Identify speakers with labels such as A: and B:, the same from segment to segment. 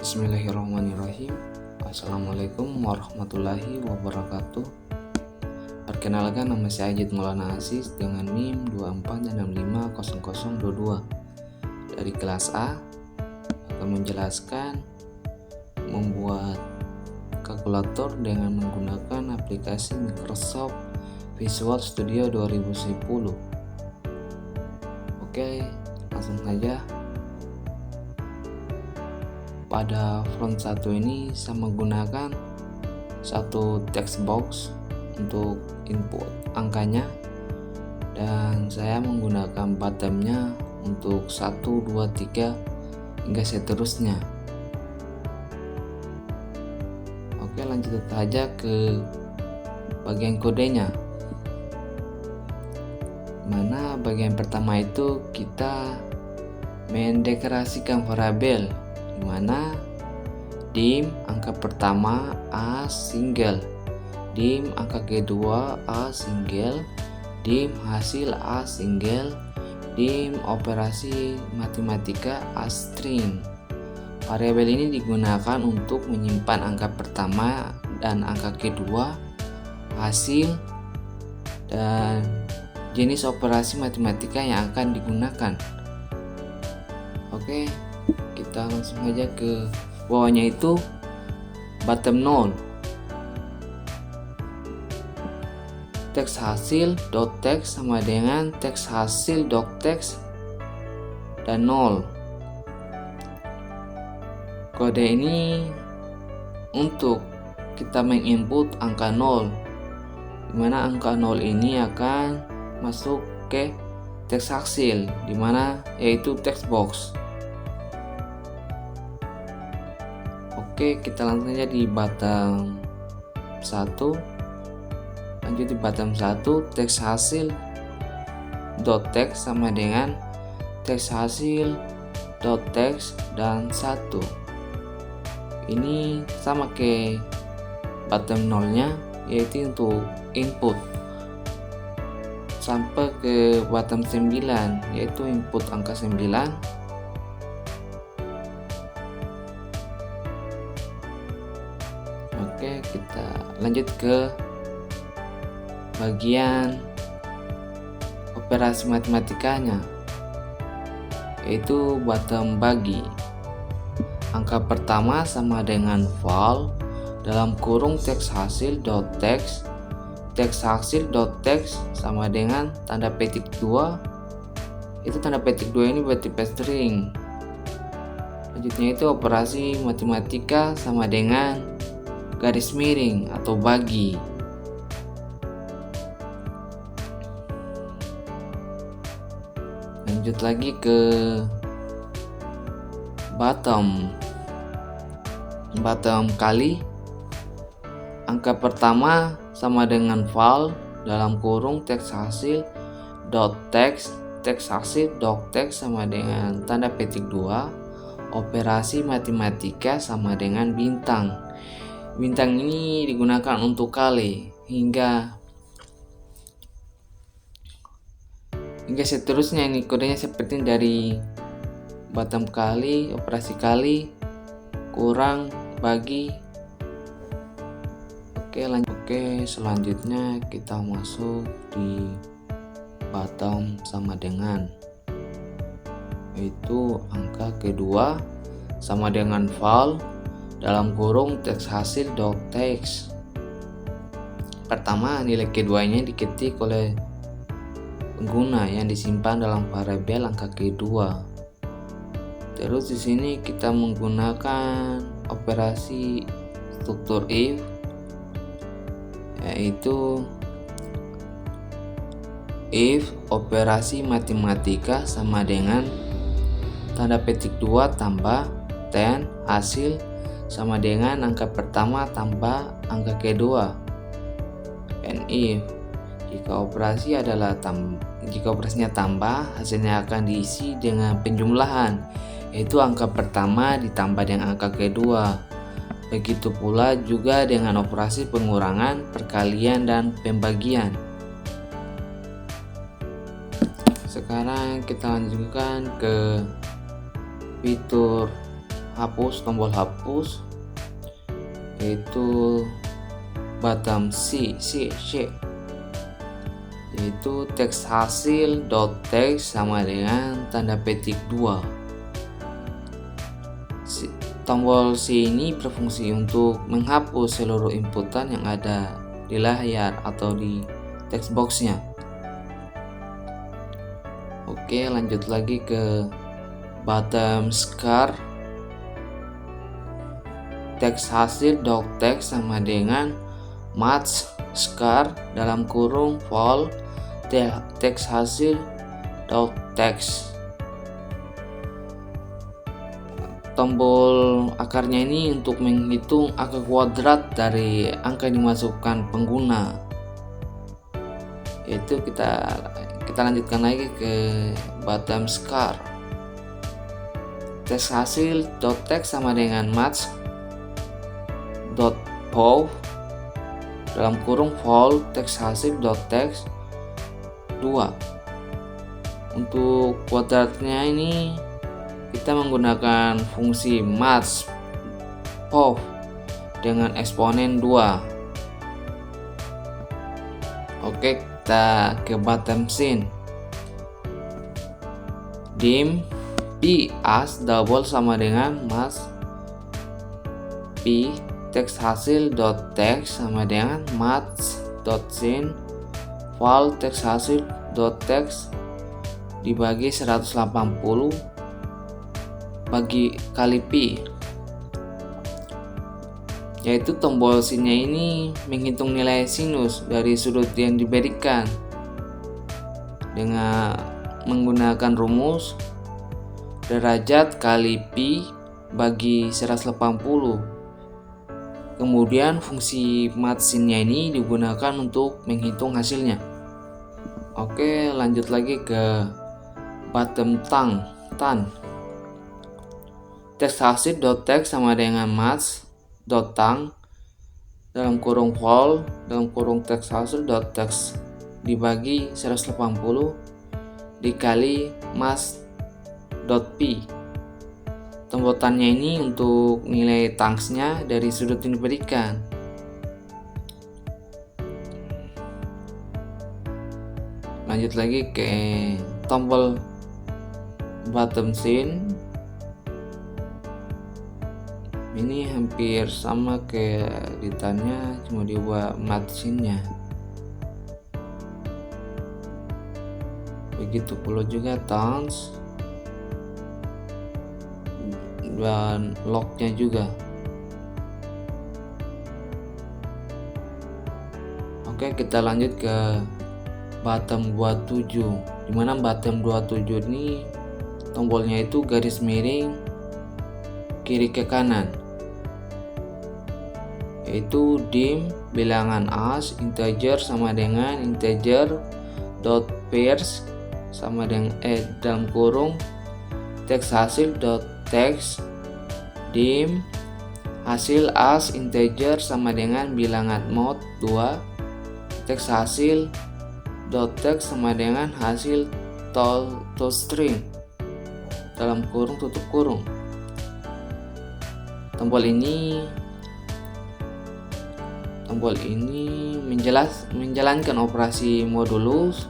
A: Bismillahirrahmanirrahim. Assalamualaikum warahmatullahi wabarakatuh. Perkenalkan, nama saya Ajit Maulana Aziz dengan NIM 24650022 dari kelas A. Akan menjelaskan membuat kalkulator dengan menggunakan aplikasi Microsoft Visual Studio 2010. Oke, langsung saja. Pada front 1 ini saya menggunakan satu text box untuk input angkanya, dan saya menggunakan bottomnya untuk 1, 2, 3 hingga seterusnya. Oke, lanjut saja ke bagian kodenya, mana bagian pertama itu kita mendeklarasikan variabel, dimana dim angka pertama A single, dim angka kedua A single, dim hasil A single, dim operasi matematika A string. Variabel ini digunakan untuk menyimpan angka pertama dan angka kedua, hasil, dan jenis operasi matematika yang akan digunakan. Oke, kita langsung aja ke bawahnya, itu bottom 0. Teks hasil dot text sama dengan teks hasil dot text dan 0. Kode ini untuk kita menginput angka 0, dimana angka 0 ini akan masuk ke teks hasil, dimana yaitu text box. Oke, kita langsung aja di bottom 1. Lanjut di bottom 1, teks hasil dot text sama dengan teks hasil dot text dan 1. Ini sama ke bottom 0-nya, yaitu untuk input, sampai ke bottom 9, yaitu input angka 9. Oke, kita lanjut ke bagian operasi matematikanya, yaitu bottom bagi. Angka pertama sama dengan val dalam kurung teks hasil dot text, teks hasil dot text sama dengan tanda petik 2. Itu tanda petik 2 ini bertipe string. Lanjutnya itu operasi matematika sama dengan garis miring atau bagi. Lanjut lagi ke bottom kali. Angka pertama sama dengan val dalam kurung teks hasil dot text, teks hasil dot text sama dengan tanda petik 2. Operasi matematika sama dengan bintang. Bintang ini digunakan untuk kali hingga seterusnya. Ini kodenya seperti dari bottom kali, operasi kali, kurang, bagi. Oke, selanjutnya kita masuk di bottom sama dengan, yaitu angka kedua sama dengan val dalam kurung teks hasil dot text. Pertama, nilai keduanya diketik oleh pengguna yang disimpan dalam variabel angka kedua. Terus di sini kita menggunakan operasi struktur if, yaitu if operasi matematika sama dengan tanda petik 2 tambah 10 hasil sama dengan angka pertama tambah angka kedua. And if jika operasinya tambah, hasilnya akan diisi dengan penjumlahan, yaitu angka pertama ditambah dengan angka kedua. Begitu pula juga dengan operasi pengurangan, perkalian, dan pembagian. Sekarang kita lanjutkan ke fitur hapus, tombol hapus, yaitu button C, yaitu teks hasil .text sama dengan tanda petik 2. Tombol C ini berfungsi untuk menghapus seluruh inputan yang ada di layar atau di text boxnya. Oke, lanjut lagi ke bottom square. Teks hasil .text sama dengan match square dalam kurung vol teks hasil .text. Tombol akarnya ini untuk menghitung angka kuadrat dari angka yang dimasukkan pengguna. Yaitu kita lanjutkan lagi ke bottom square. Teks hasil .text sama dengan match .pow dalam kurung vol teks hasil .text 2. Untuk kuadratnya ini kita menggunakan fungsi match pow dengan eksponen 2. Oke, kita ke bottom scene. Dim p as double sama dengan match p teks hasil .text sama dengan match.scene vol teks hasil .text dibagi 180 bagi kali pi, yaitu tombol sinnya ini menghitung nilai sinus dari sudut yang diberikan dengan menggunakan rumus derajat kali pi bagi 180. Kemudian fungsi match-nya ini digunakan untuk menghitung hasilnya. Oke, lanjut lagi ke bottom tan. Teks hasil .text sama dengan match.tang dalam kurung vol dalam kurung teks hasil .text dibagi 180 dikali match.p. Tombol tannya ini untuk nilai tangsnya dari sudut yang diberikan. Lanjut lagi ke tombol bottom scene. Ini hampir sama kayak editannya, cuma diubah match-nya. Begitu pula juga tons dan locknya juga. Oke, kita lanjut ke bottom 27, dimana bottom 27 ini tombolnya itu garis miring kiri ke kanan, yaitu dim bilangan as integer sama dengan integer dot pairs sama dengan dalam kurung teks hasil dot text dim hasil as integer sama dengan bilangan mod 2 teks hasil dot text sama dengan hasil toString dalam kurung tutup kurung. Tombol ini menjalankan operasi modulus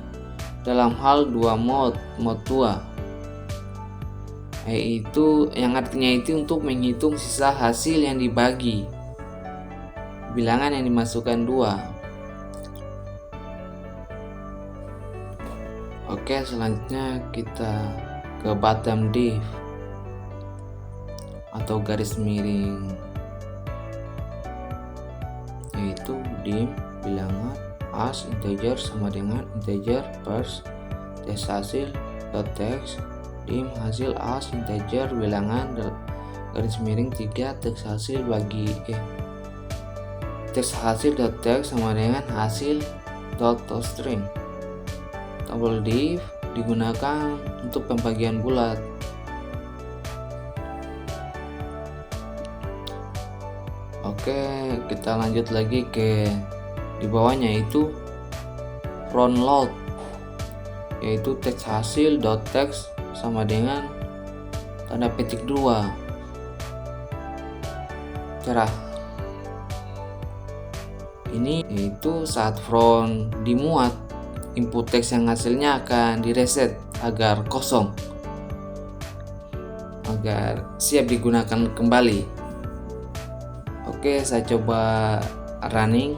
A: dalam hal dua mod 2, yaitu yang artinya itu untuk menghitung sisa hasil yang dibagi bilangan yang dimasukkan 2. Oke, selanjutnya kita ke bottom div atau garis miring, yaitu dim bilangan as integer sama dengan integer pers teks hasil dot text dim hasil as integer bilangan garis miring 3 teks hasil bagi teks hasil dot text sama dengan hasil dot toString. Tombol div digunakan untuk pembagian bulat. Oke, kita lanjut lagi ke di bawahnya, yaitu front load, yaitu teks hasil dot text sama dengan tanda petik 2. cerah. Ini yaitu saat front dimuat, input teks yang hasilnya akan direset agar kosong, agar siap digunakan kembali. Oke, saya coba running.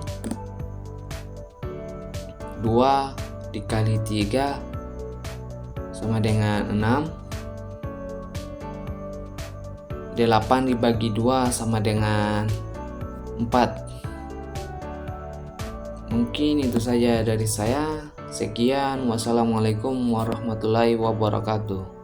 A: 2 dikali 3 sama dengan 6. 8 dibagi 2 sama dengan 4. Mungkin itu saja dari saya. Sekian, wassalamualaikum warahmatullahi wabarakatuh.